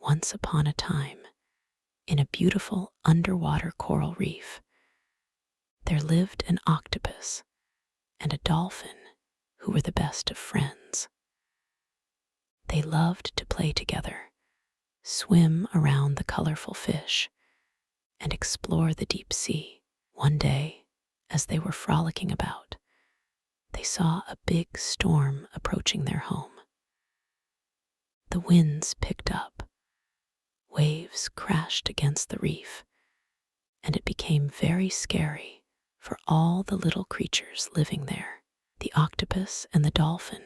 Once upon a time, in a beautiful underwater coral reef, there lived an octopus and a dolphin who were the best of friends. They loved to play together, swim around the colorful fish, and explore the deep sea. One day, as they were frolicking about, they saw a big storm approaching their home. The winds picked up, waves crashed against the reef, and it became very scary for all the little creatures living there. The octopus and the dolphin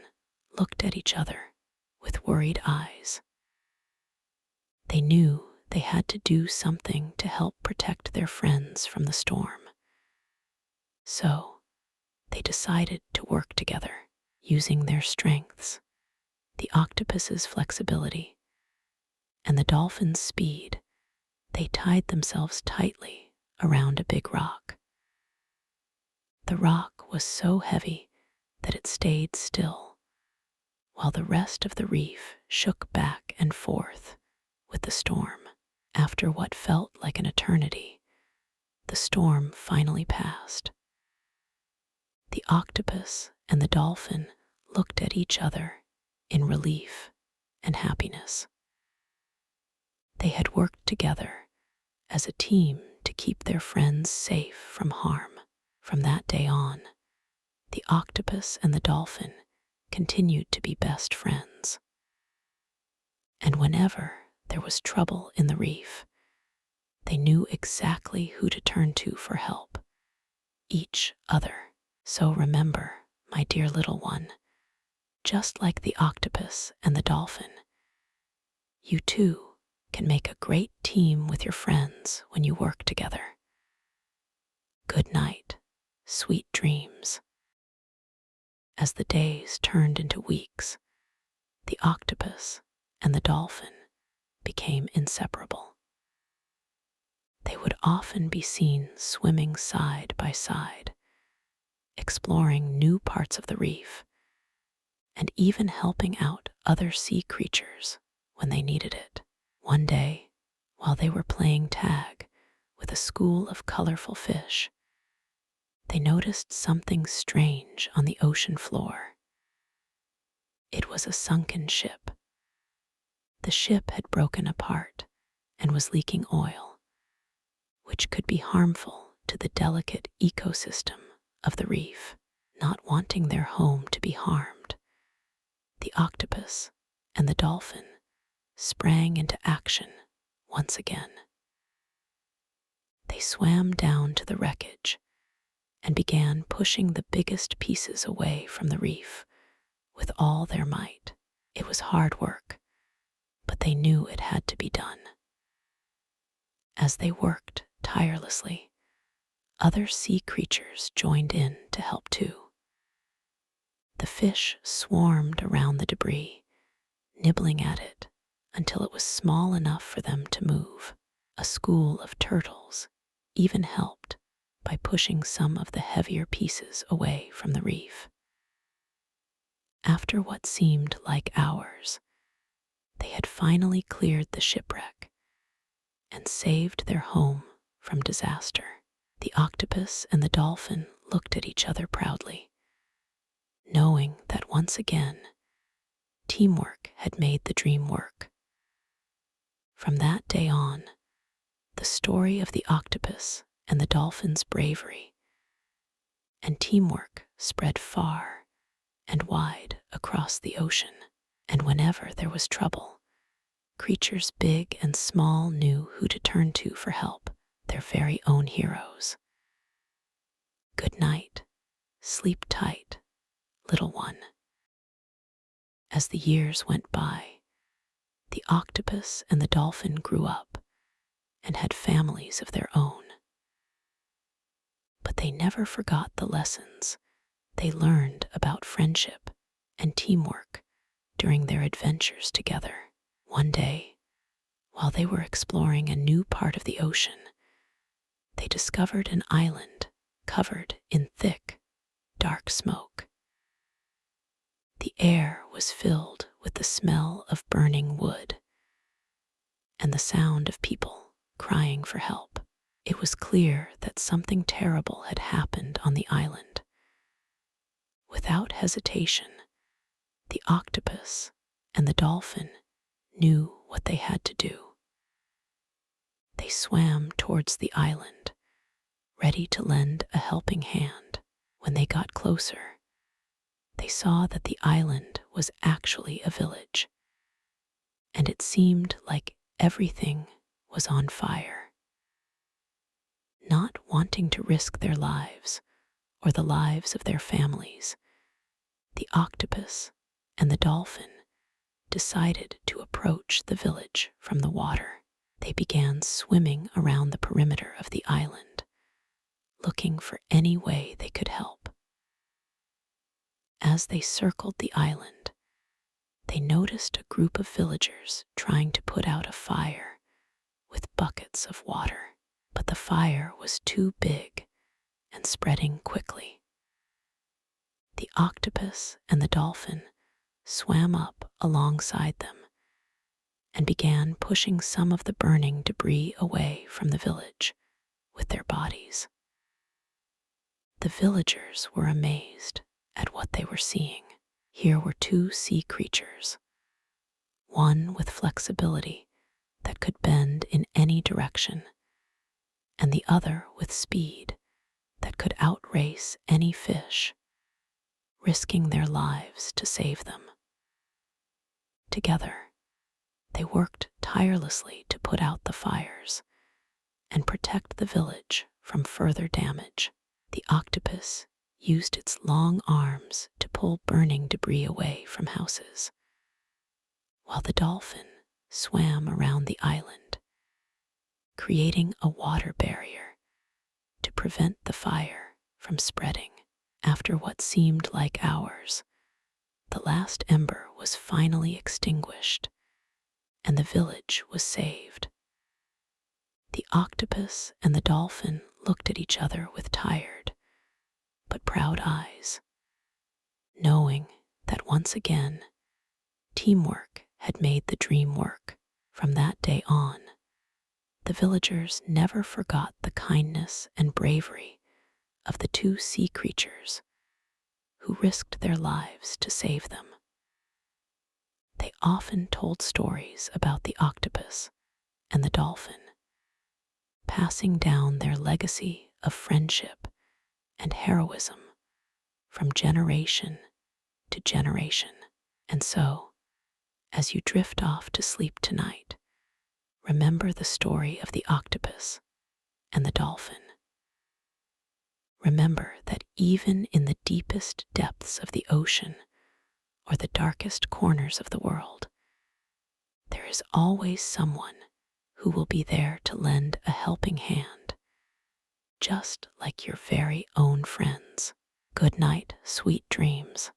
looked at each other with worried eyes. They knew they had to do something to help protect their friends from the storm. So, they decided to work together, using their strengths, the octopus's flexibility, and the dolphin's speed. They tied themselves tightly around a big rock. The rock was so heavy that it stayed still, while the rest of the reef shook back and forth with the storm. After what felt like an eternity, the storm finally passed. The octopus and the dolphin looked at each other in relief and happiness. They had worked together as a team to keep their friends safe from harm. From that day on, the octopus and the dolphin continued to be best friends. And whenever there was trouble in the reef, they knew exactly who to turn to for help: each other. So remember, my dear little one, just like the octopus and the dolphin, you too can make a great team with your friends when you work together. Good night, sweet dreams. As the days turned into weeks, the octopus and the dolphin became inseparable. They would often be seen swimming side by side, exploring new parts of the reef, and even helping out other sea creatures when they needed it. One day, while they were playing tag with a school of colorful fish, they noticed something strange on the ocean floor. It was a sunken ship. The ship had broken apart and was leaking oil, which could be harmful to the delicate ecosystem of the reef. Not wanting their home to be harmed, the octopus and the dolphin sprang into action once again. They swam down to the wreckage and began pushing the biggest pieces away from the reef with all their might. It was hard work, but they knew it had to be done. As they worked tirelessly, other sea creatures joined in to help too. The fish swarmed around the debris, nibbling at it until it was small enough for them to move. A school of turtles even helped by pushing some of the heavier pieces away from the reef. After what seemed like hours, they had finally cleared the shipwreck and saved their home from disaster. The octopus and the dolphin looked at each other proudly, knowing that once again, teamwork had made the dream work. From that day on, the story of the octopus and the dolphin's bravery and teamwork spread far and wide across the ocean. And whenever there was trouble, creatures big and small knew who to turn to for help, their very own heroes. Good night, sleep tight, little one. As the years went by, the octopus and the dolphin grew up and had families of their own. But they never forgot the lessons they learned about friendship and teamwork during their adventures together. One day, while they were exploring a new part of the ocean, they discovered an island covered in thick, dark smoke. The air was filled with the smell of burning wood, and the sound of people crying for help. It was clear that something terrible had happened on the island. Without hesitation, the octopus and the dolphin knew what they had to do. They swam towards the island, ready to lend a helping hand. When they got closer, they saw that the island was actually a village, and it seemed like everything was on fire. Not wanting to risk their lives or the lives of their families, the octopus and the dolphin decided to approach the village from the water. They began swimming around the perimeter of the island, looking for any way they could help. As they circled the island, they noticed a group of villagers trying to put out a fire with buckets of water, but the fire was too big and spreading quickly. The octopus and the dolphin swam up alongside them and began pushing some of the burning debris away from the village with their bodies. The villagers were amazed at what they were seeing. Here were two sea creatures, one with flexibility that could bend in any direction, and the other with speed that could outrace any fish, risking their lives to save them. Together, they worked tirelessly to put out the fires and protect the village from further damage. The octopus used its long arms to pull burning debris away from houses, while the dolphin swam around the island, creating a water barrier to prevent the fire from spreading. After what seemed like hours, the last ember was finally extinguished, and the village was saved. The octopus and the dolphin looked at each other with tired but proud eyes, knowing that once again, teamwork had made the dream work. From that day on, the villagers never forgot the kindness and bravery of the two sea creatures who risked their lives to save them. They often told stories about the octopus and the dolphin, passing down their legacy of friendship and heroism from generation to generation. And so, as you drift off to sleep tonight, remember the story of the octopus and the dolphin. Remember that even in the deepest depths of the ocean or the darkest corners of the world, there is always someone who will be there to lend a helping hand, just like your very own friends. Good night, sweet dreams.